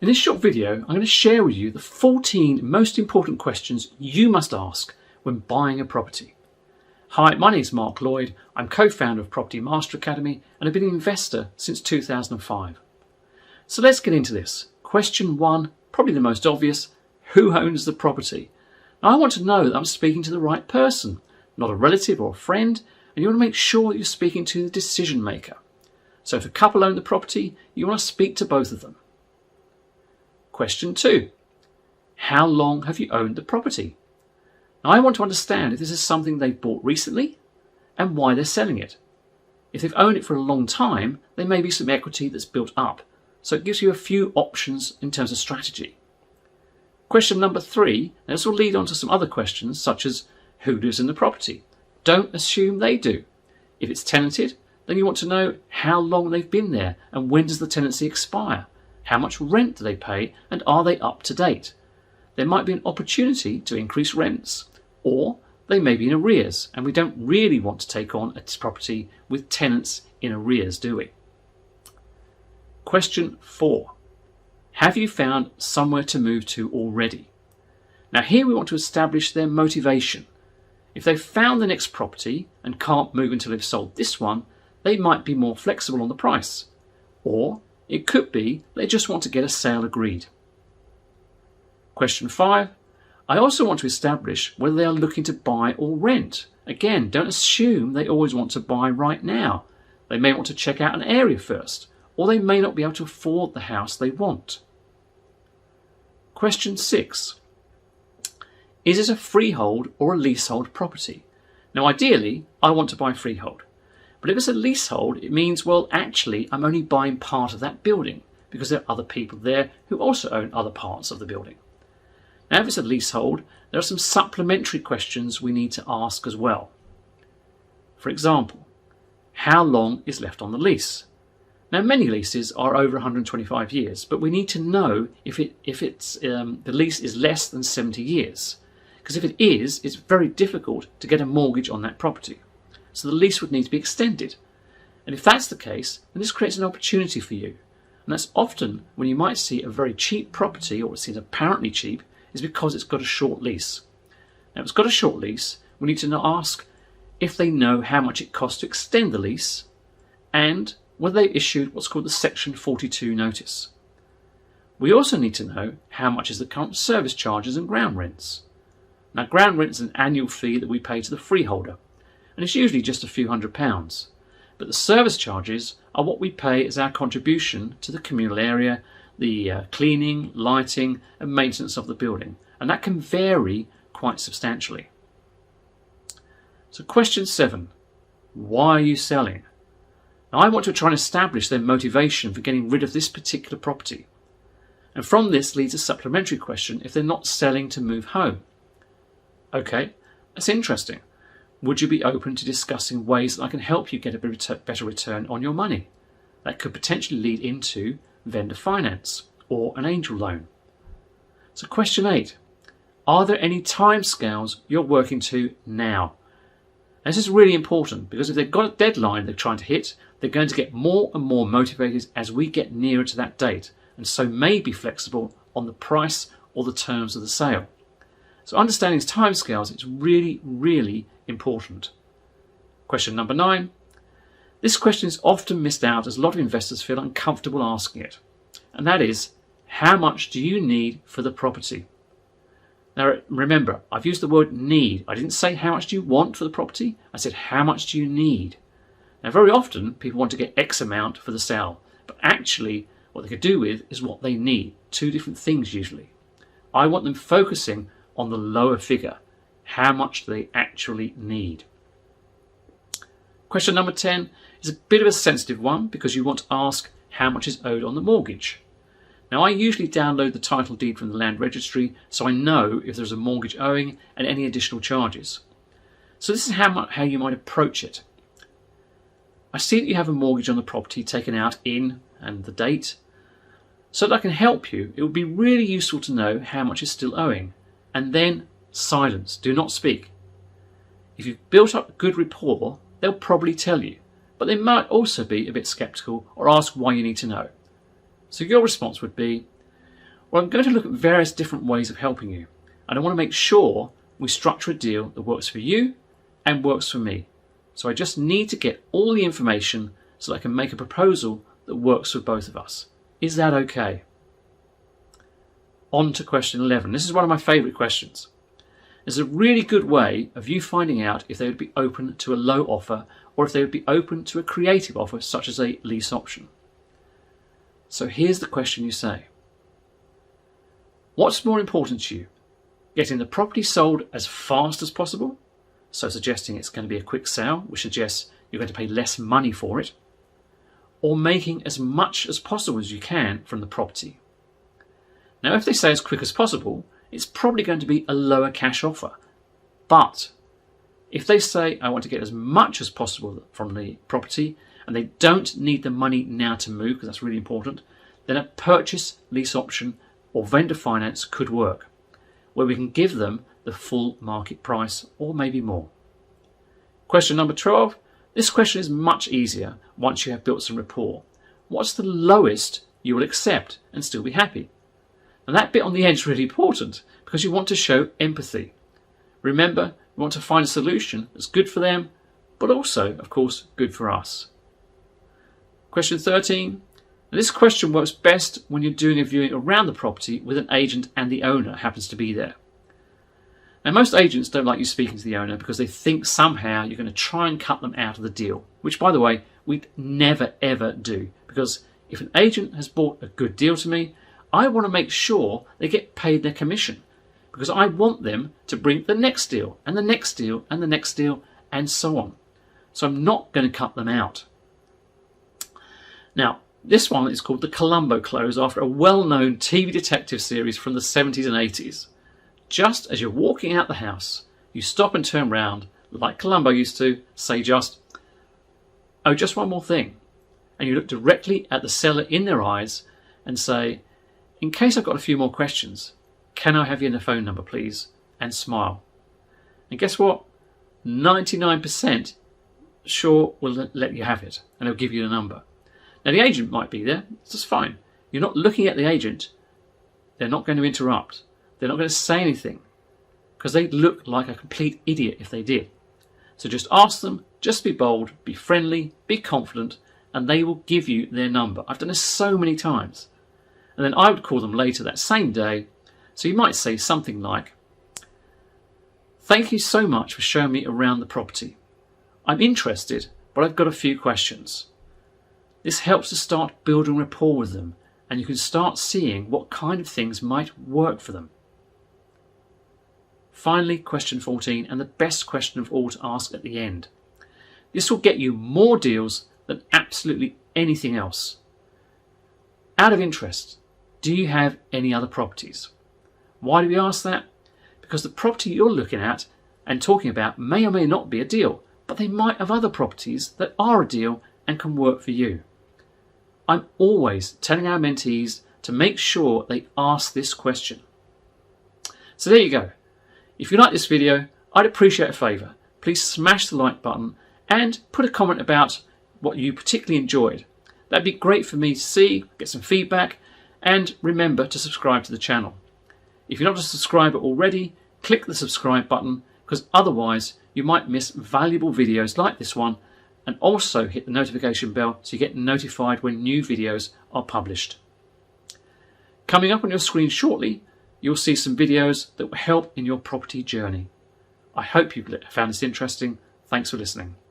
In this short video, I'm going to share with you the 14 most important questions you must ask when buying a property. Hi, my name is Lloyd. I'm co-founder of Property Master Academy and I've been an investor since 2005. So let's get into this. Question 1, probably the most obvious, who owns the property? Now I want to know that I'm speaking to the right person, not a relative or a friend, and you want to make sure that you're speaking to the decision maker. So if a couple own the property, you want to speak to both of them. Question 2, how long have you owned the property? Now I want to understand if this is something they've bought recently and why they're selling it. If they've owned it for a long time, there may be some equity that's built up, so it gives you a few options in terms of strategy. Question number 3, and this will lead on to some other questions such as who lives in the property? Don't assume they do. If it's tenanted, then you want to know how long they've been there and when does the tenancy expire? How much rent do they pay and are they up to date? There might be an opportunity to increase rents, or they may be in arrears and we don't really want to take on a property with tenants in arrears, do we? Question 4, have you found somewhere to move to already? Now here we want to establish their motivation. If they've found the next property and can't move until they've sold this one, they might be more flexible on the price, or it could be they just want to get a sale agreed. Question 5, I also want to establish whether they are looking to buy or rent. Again, don't assume they always want to buy right now. They may want to check out an area first, or they may not be able to afford the house they want. Question 6, is it a freehold or a leasehold property? Now ideally, I want to buy freehold. But if it's a leasehold, it means, well, actually, I'm only buying part of that building because there are other people there who also own other parts of the building. Now, if it's a leasehold, there are some supplementary questions we need to ask as well. For example, how long is left on the lease? Now, many leases are over 125 years, but we need to know if the lease is less than 70 years. Because if it is, it's very difficult to get a mortgage on that property. So the lease would need to be extended. And if that's the case, then this creates an opportunity for you. And that's often when you might see a very cheap property, or it seems apparently cheap, is because it's got a short lease. Now if it's got a short lease, we need to ask if they know how much it costs to extend the lease and whether they've issued what's called the Section 42 notice. We also need to know how much is the current service charges and ground rents. Now ground rent is an annual fee that we pay to the freeholder, and it's usually just a few £100s. But the service charges are what we pay as our contribution to the communal area, the cleaning, lighting and maintenance of the building, and that can vary quite substantially. So question 7, why are you selling? Now I want to try and establish their motivation for getting rid of this particular property. And from this leads a supplementary question if they're not selling to move home. Okay, that's interesting. Would you be open to discussing ways that I can help you get a better return on your money? That could potentially lead into vendor finance or an angel loan. So question 8, are there any timescales you're working to now? And this is really important because if they've got a deadline they're trying to hit, they're going to get more and more motivated as we get nearer to that date, and so may be flexible on the price or the terms of the sale. So understanding timescales is really, really important. Question number 9. This question is often missed out as a lot of investors feel uncomfortable asking it. And that is, how much do you need for the property? Now remember, I've used the word need. I didn't say how much do you want for the property. I said how much do you need? Now very often people want to get X amount for the sale. But actually what they could do with is what they need. 2 different things usually. I want them focusing on the lower figure. How much do they actually need? Question number 10 is a bit of a sensitive one because you want to ask how much is owed on the mortgage. Now I usually download the title deed from the land registry so I know if there's a mortgage owing and any additional charges. So this is how you might approach it. I see that you have a mortgage on the property taken out in and the date. So that I can help you, it would be really useful to know how much is still owing. And then silence, do not speak. If you've built up good rapport, they'll probably tell you, but they might also be a bit skeptical or ask why you need to know. So your response would be, Well, I'm going to look at various different ways of helping you, and I want to make sure we structure a deal that works for you and works for me. So I just need to get all the information so that I can make a proposal that works for both of us. Is that okay? On to question 11. This is one of my favourite questions. It's a really good way of you finding out if they would be open to a low offer or if they would be open to a creative offer such as a lease option. So here's the question you say. What's more important to you? Getting the property sold as fast as possible, so suggesting it's going to be a quick sale, which suggests you're going to pay less money for it, or making as much as possible as you can from the property. Now, if they say as quick as possible, it's probably going to be a lower cash offer. But if they say I want to get as much as possible from the property and they don't need the money now to move, because that's really important, then a purchase, lease option or vendor finance could work, where we can give them the full market price or maybe more. Question number 12. This question is much easier once you have built some rapport. What's the lowest you will accept and still be happy? And that bit on the end is really important because you want to show empathy. Remember, we want to find a solution that's good for them, but also, of course, good for us. Question 13. Now, this question works best when you're doing a viewing around the property with an agent and the owner happens to be there. Now, most agents don't like you speaking to the owner because they think somehow you're going to try and cut them out of the deal, which, by the way, we'd never ever do, because if an agent has bought a good deal to me, I want to make sure they get paid their commission, because I want them to bring the next deal and the next deal and the next deal and so on. So I'm not going to cut them out. Now, this one is called the Columbo Close after a well-known TV detective series from the 70s and 80s. Just as you're walking out the house, you stop and turn round, like Columbo used to, say just, "Oh, just one more thing." And you look directly at the seller in their eyes and say, "In case I've got a few more questions, can I have your phone number, please?" And smile. And guess what? 99% sure will let you have it, and they'll give you the number. Now, the agent might be there. It's just fine. You're not looking at the agent. They're not going to interrupt. They're not going to say anything because they'd look like a complete idiot if they did. So just ask them, just be bold, be friendly, be confident, and they will give you their number. I've done this so many times. And then I would call them later that same day. So you might say something like, "Thank you so much for showing me around the property. I'm interested, but I've got a few questions." This helps to start building rapport with them, and you can start seeing what kind of things might work for them. Finally, question 14, and the best question of all to ask at the end. This will get you more deals than absolutely anything else. Out of interest, do you have any other properties? Why do we ask that? Because the property you're looking at and talking about may or may not be a deal, but they might have other properties that are a deal and can work for you. I'm always telling our mentees to make sure they ask this question. So there you go. If you like this video, I'd appreciate a favour. Please smash the like button and put a comment about what you particularly enjoyed. That'd be great for me to see, get some feedback, and remember to subscribe to the channel. If you're not a subscriber already, click the subscribe button, because otherwise you might miss valuable videos like this one, and also hit the notification bell so you get notified when new videos are published. Coming up on your screen shortly, you'll see some videos that will help in your property journey. I hope you've found this interesting. Thanks for listening.